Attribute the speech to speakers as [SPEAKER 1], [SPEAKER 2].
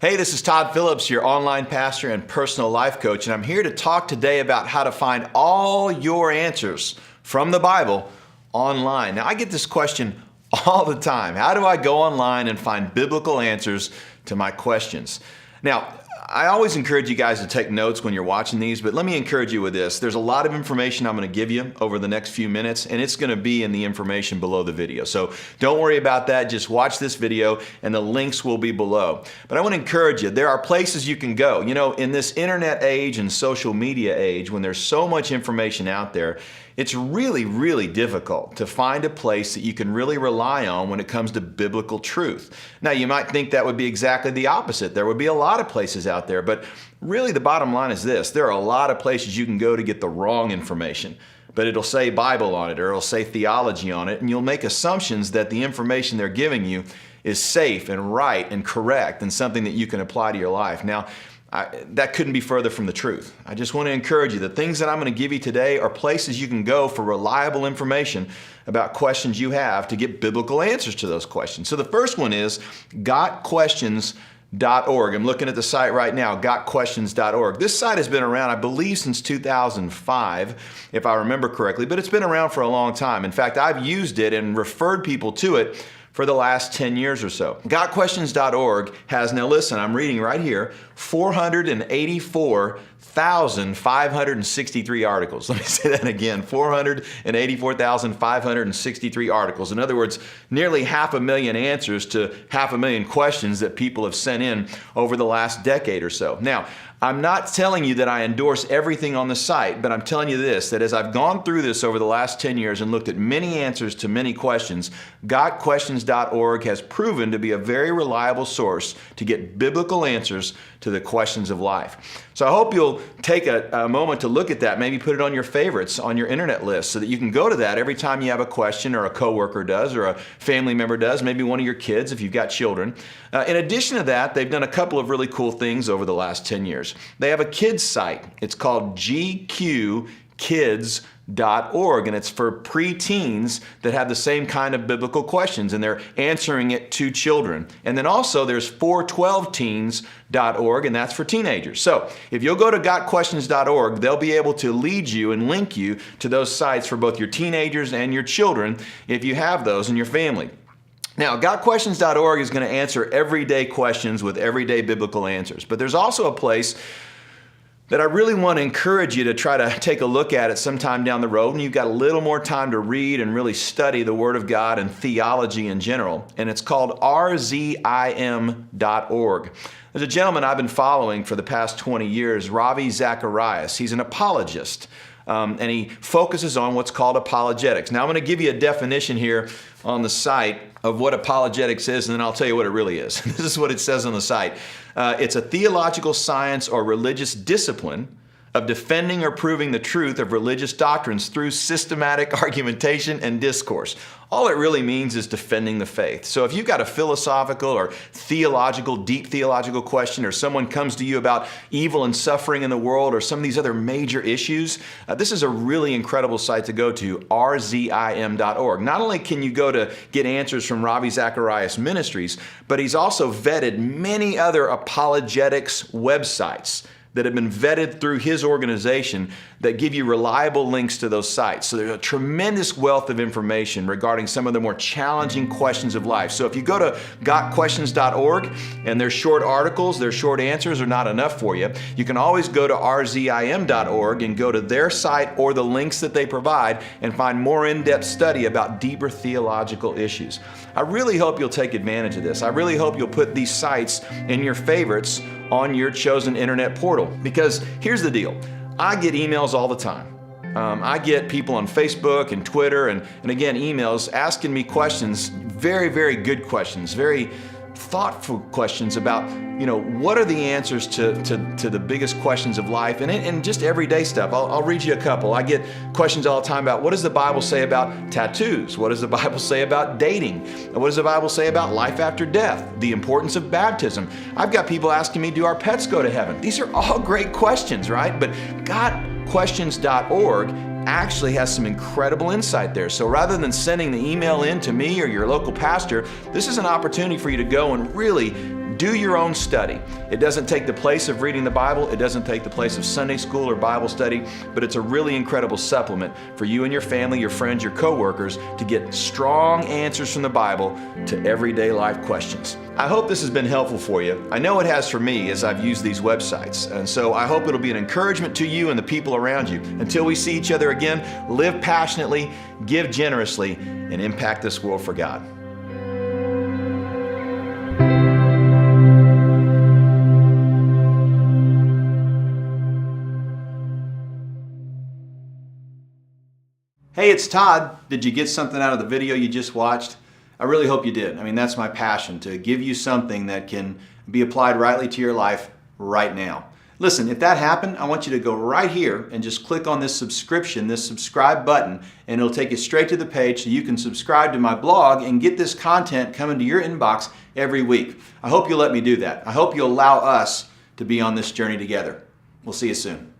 [SPEAKER 1] Hey, this is Todd Phillips, your online pastor and personal life coach, and I'm here to talk today about how to find all your answers from the Bible online. Now, I get this question all the time. How do I go online and find biblical answers to my questions? Now, I always encourage you guys to take notes when you're watching these, but let me encourage you with this. There's a lot of information I'm going to give you over the next few minutes, and it's going to be in the information below the video. So don't worry about that. Just watch this video, and the links will be below. But I want to encourage you. There are places you can go. You know, in this internet age and social media age, when there's so much information out there, it's really difficult to find a place that you can really rely on when it comes to biblical truth. Now, you might think that would be exactly the opposite. There would be a lot of places out there, but really the bottom line is this. There are a lot of places you can go to get the wrong information, but it'll say Bible on it or it'll say theology on it, and you'll make assumptions that the information they're giving you is safe and right and correct and something that you can apply to your life. Now, that couldn't be further from the truth. I just want to encourage you. The things that I'm going to give you today are places you can go for reliable information about questions you have to get biblical answers to those questions. So the first one is gotquestions.org. I'm looking at the site right now, gotquestions.org. This site has been around, I believe, since 2005, if I remember correctly, but it's been around for a long time. In fact, I've used it and referred people to it for the last 10 years or so. GotQuestions.org has, now listen, I'm reading right here, 484,563 articles. Let me say that again, 484,563 articles. In other words, nearly 500,000 answers to 500,000 questions that people have sent in over the last decade or so. Now, I'm not telling you that I endorse everything on the site, but I'm telling you this, that as I've gone through this over the last 10 years and looked at many answers to many questions, GotQuestions.org has proven to be a very reliable source to get biblical answers to the questions of life. So I hope you'll take a moment to look at that, maybe put it on your favorites on your internet list so that you can go to that every time you have a question or a coworker does or a family member does, maybe one of your kids if you've got children. In addition to that, they've done a couple of really cool things over the last 10 years. They have a kids site. It's called GQKids.org, and it's for preteens that have the same kind of biblical questions, and they're answering it to children. And then also there's 412teens.org, and that's for teenagers. So if you'll go to gotquestions.org, they'll be able to lead you and link you to those sites for both your teenagers and your children if you have those in your family. Now, GotQuestions.org is going to answer everyday questions with everyday biblical answers. But there's also a place that I really want to encourage you to try to take a look at it sometime down the road when you've got a little more time to read and really study the Word of God and theology in general. And it's called rzim.org. There's a gentleman I've been following for the past 20 years, Ravi Zacharias. He's an apologist. And he focuses on what's called apologetics. Now, I'm going to give you a definition here on the site of what apologetics is, and then I'll tell you what it really is. This is what it says on the site. It's a theological science or religious discipline of defending or proving the truth of religious doctrines through systematic argumentation and discourse. All it really means is defending the faith. So if you've got a philosophical or theological, deep theological question, or someone comes to you about evil and suffering in the world or some of these other major issues, this is a really incredible site to go to, rzim.org. Not only can you go to get answers from Ravi Zacharias Ministries, but he's also vetted many other apologetics websites that have been vetted through his organization that give you reliable links to those sites. So there's a tremendous wealth of information regarding some of the more challenging questions of life. So if you go to gotquestions.org and their short articles, their short answers are not enough for you, you can always go to rzim.org and go to their site or the links that they provide and find more in-depth study about deeper theological issues. I really hope you'll take advantage of this. I really hope you'll put these sites in your favorites on your chosen internet portal. Because here's the deal. I get emails all the time. I get people on Facebook and Twitter and again, emails asking me questions, very good questions, very thoughtful questions about, what are the answers to the biggest questions of life and just everyday stuff. I'll read you a couple. I get questions all the time about what does the Bible say about tattoos? What does the Bible say about dating? What does the Bible say about life after death? The importance of baptism. I've got people asking me, do our pets go to heaven? These are all great questions, right? But GotQuestions.org actually has some incredible insight there. So rather than sending the email in to me or your local pastor, this is an opportunity for you to go and really Do your own study. It doesn't take the place of reading the Bible. It doesn't take the place of Sunday school or Bible study, but it's a really incredible supplement for you and your family, your friends, your coworkers to get strong answers from the Bible to everyday life questions. I hope this has been helpful for you. I know it has for me as I've used these websites, and so I hope it'll be an encouragement to you and the people around you. Until we see each other again, live passionately, give generously, and impact this world for God. Hey, it's Todd. Did you get something out of the video you just watched? I really hope you did. I mean, that's my passion, to give you something that can be applied rightly to your life right now. Listen, if that happened, I want you to go right here and just click on this subscribe button, and it'll take you straight to the page so you can subscribe to my blog and get this content coming to your inbox every week. I hope you'll let me do that. I hope you'll allow us to be on this journey together. We'll see you soon.